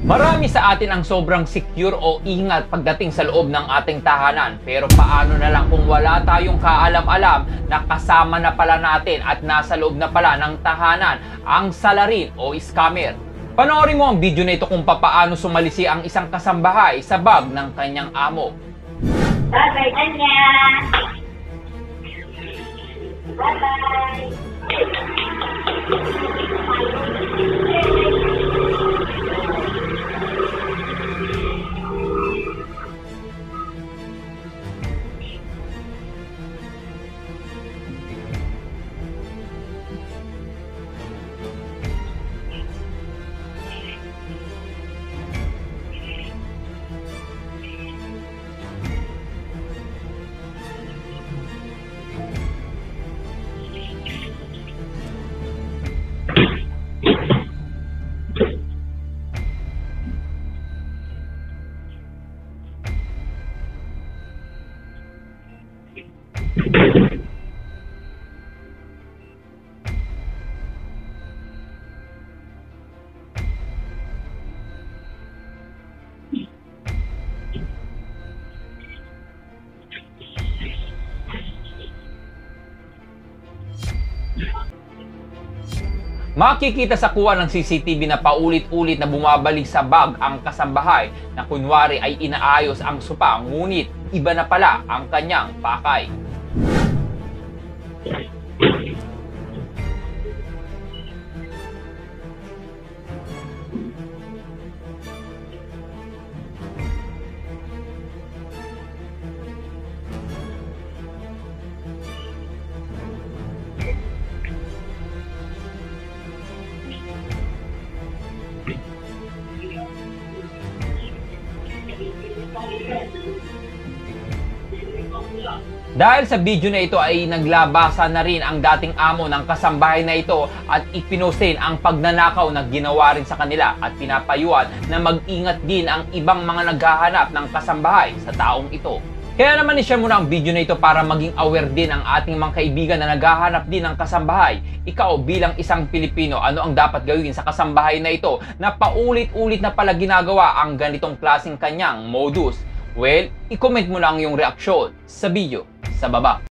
Marami sa atin ang sobrang secure o ingat pagdating sa loob ng ating tahanan. Pero paano na lang kung wala tayong kaalam-alam na kasama na pala natin at nasa loob na pala ng tahanan ang salarin o scammer? Panoorin mo ang video na ito kung papaano sumalisi ang isang kasambahay sa bag ng kanyang amo. Bye-bye, Anya! Bye-bye! Makikita sa kuha ng CCTV na paulit-ulit na bumabalik sa bag ang kasambahay na kunwari ay inaayos ang sopa, ngunit iba na pala ang kanyang pakay. Dahil sa video na ito ay naglabasa na rin ang dating amo ng kasambahay na ito at ipinosin ang pagnanakaw na ginawa rin sa kanila at pinapayuan na mag-ingat din ang ibang mga naghahanap ng kasambahay sa taong ito. Kaya naman i-share mo na ang video na ito para maging aware din ang ating mga kaibigan na naghahanap din ng kasambahay. Ikaw bilang isang Pilipino, ano ang dapat gawin sa kasambahay na ito na paulit-ulit na pala ginagawa ang ganitong klaseng kanyang modus? Well, i-comment mo lang yung reaksyon sa video sa baba.